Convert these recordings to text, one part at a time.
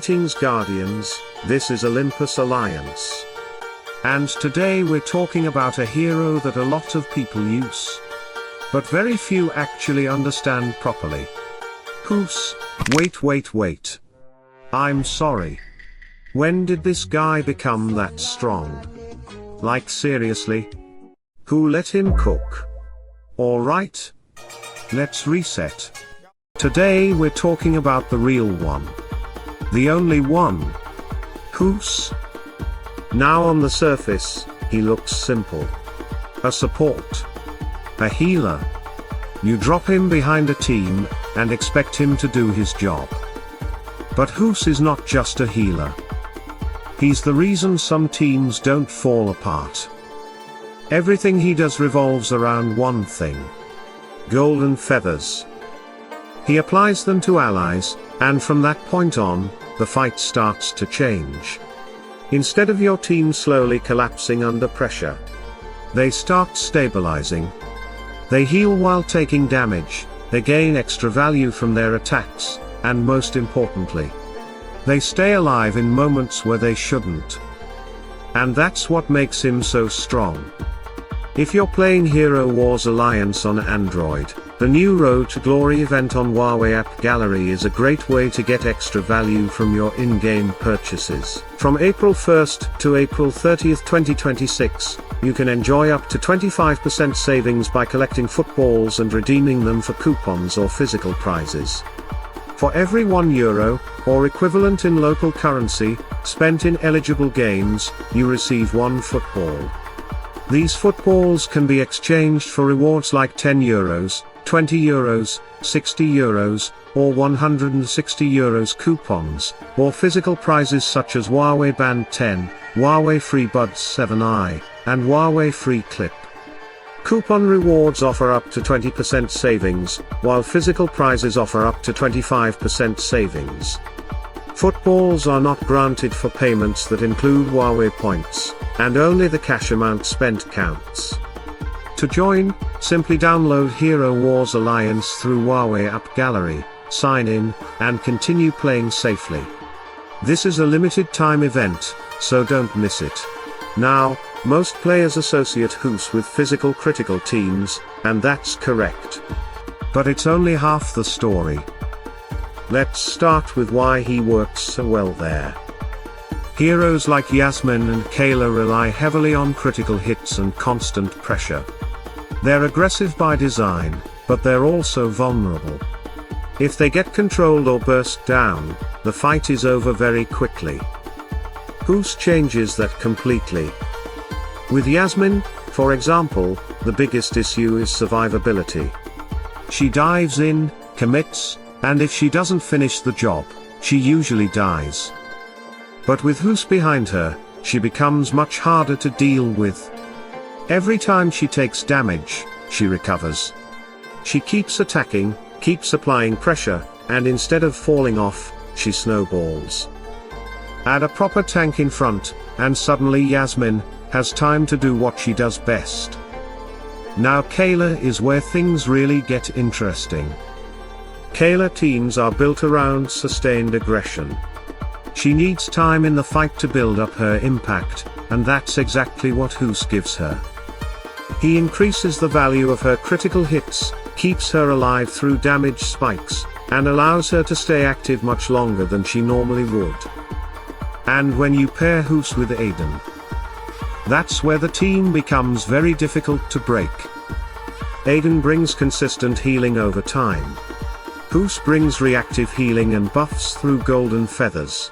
Greetings Guardians, this is Olympus Alliance. And today we're talking about a hero that a lot of people use, but very few actually understand properly. Guus. Wait. I'm sorry. When did this guy become that strong? Like seriously? Who let him cook? Alright. Let's reset. Today we're talking about the real one. The only one. Guus. Now on the surface, he looks simple. A support. A healer. You drop him behind a team, and expect him to do his job. But Guus is not just a healer. He's the reason some teams don't fall apart. Everything he does revolves around one thing. Golden feathers. He applies them to allies, and from that point on, the fight starts to change. Instead of your team slowly collapsing under pressure, they start stabilizing. They heal while taking damage, they gain extra value from their attacks, and most importantly, they stay alive in moments where they shouldn't. And that's what makes him so strong. If you're playing Hero Wars Alliance on Android, the new Road to Glory event on Huawei App Gallery is a great way to get extra value from your in-game purchases. From April 1st to April 30th 2026, you can enjoy up to 25% savings by collecting footballs and redeeming them for coupons or physical prizes. For every €1, or equivalent in local currency, spent in eligible games, you receive one football. These footballs can be exchanged for rewards like €10, €20, €60, or €160 coupons, or physical prizes such as Huawei Band 10, Huawei Free Buds 7i, and Huawei Free Clip. Coupon rewards offer up to 20% savings, while physical prizes offer up to 25% savings. Footballs are not granted for payments that include Huawei points, and only the cash amount spent counts. To join, simply download Hero Wars Alliance through Huawei App Gallery, sign in, and continue playing safely. This is a limited time event, so don't miss it. Now, most players associate Guus with physical critical teams, and that's correct. But it's only half the story. Let's start with why he works so well there. Heroes like Yasmine and Kayla rely heavily on critical hits and constant pressure. They're aggressive by design, but they're also vulnerable. If they get controlled or burst down, the fight is over very quickly. Guus changes that completely. With Yasmine, for example, the biggest issue is survivability. She dives in, commits, and if she doesn't finish the job, she usually dies. But with Guus behind her, she becomes much harder to deal with. Every time she takes damage, she recovers. She keeps attacking, keeps applying pressure, and instead of falling off, she snowballs. Add a proper tank in front, and suddenly Yasmine has time to do what she does best. Now Kayla is where things really get interesting. Kayla teams are built around sustained aggression. She needs time in the fight to build up her impact, and that's exactly what Guus gives her. He increases the value of her critical hits, keeps her alive through damage spikes, and allows her to stay active much longer than she normally would. And when you pair Guus with Aiden, that's where the team becomes very difficult to break. Aiden brings consistent healing over time. Guus brings reactive healing and buffs through golden feathers.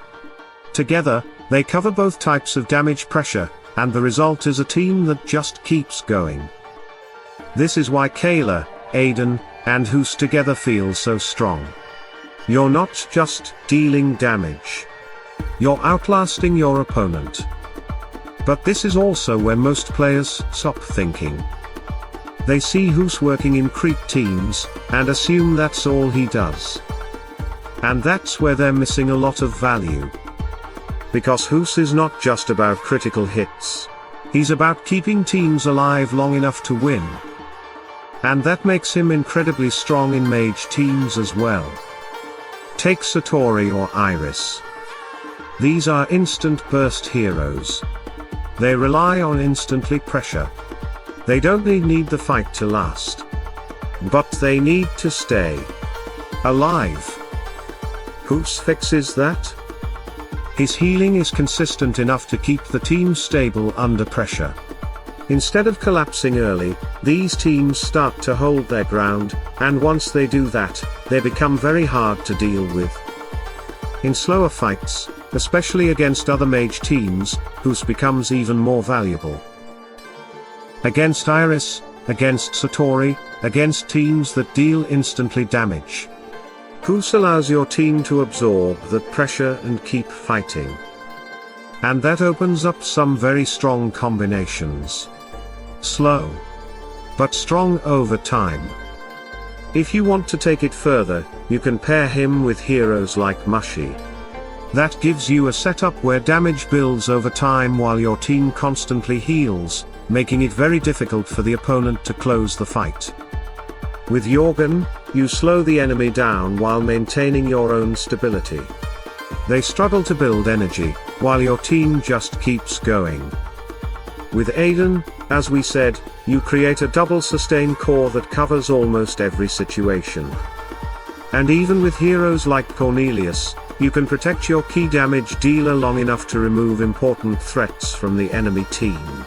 Together, they cover both types of damage pressure, and the result is a team that just keeps going. This is why Kayla, Aiden, and Guus together feel so strong. You're not just dealing damage. You're outlasting your opponent. But this is also where most players stop thinking. They see Guus working in creep teams, and assume that's all he does. And that's where they're missing a lot of value. Because Guus is not just about critical hits. He's about keeping teams alive long enough to win. And that makes him incredibly strong in mage teams as well. Take Satori or Iris. These are instant burst heroes. They rely on instantly pressure. They don't need the fight to last. But they need to stay alive. Guus fixes that. His healing is consistent enough to keep the team stable under pressure. Instead of collapsing early, these teams start to hold their ground, and once they do that, they become very hard to deal with. In slower fights, especially against other mage teams, Guus becomes even more valuable. Against Iris, against Satori, against teams that deal instantly damage. Guus allows your team to absorb that pressure and keep fighting. And that opens up some very strong combinations. Slow, but strong over time. If you want to take it further, you can pair him with heroes like Mushy. That gives you a setup where damage builds over time while your team constantly heals, making it very difficult for the opponent to close the fight. With Jorgen, you slow the enemy down while maintaining your own stability. They struggle to build energy, while your team just keeps going. With Aiden, as we said, you create a double sustain core that covers almost every situation. And even with heroes like Cornelius, you can protect your key damage dealer long enough to remove important threats from the enemy team.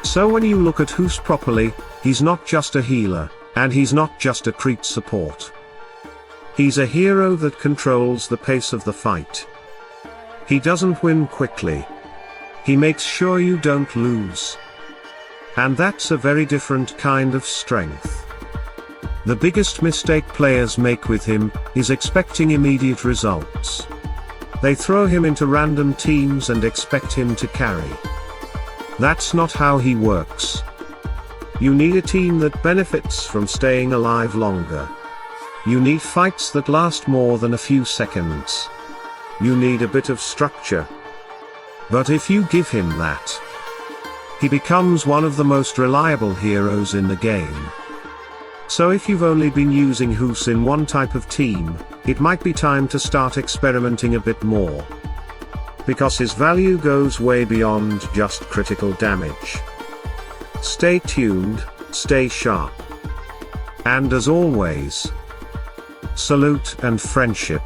So when you look at Guus properly, he's not just a healer, and he's not just a creep support. He's a hero that controls the pace of the fight. He doesn't win quickly. He makes sure you don't lose. And that's a very different kind of strength. The biggest mistake players make with him is expecting immediate results. They throw him into random teams and expect him to carry. That's not how he works. You need a team that benefits from staying alive longer. You need fights that last more than a few seconds. You need a bit of structure. But if you give him that, he becomes one of the most reliable heroes in the game. So if you've only been using Guus in one type of team, it might be time to start experimenting a bit more. Because his value goes way beyond just critical damage. Stay tuned, stay sharp. And as always, salute and friendship.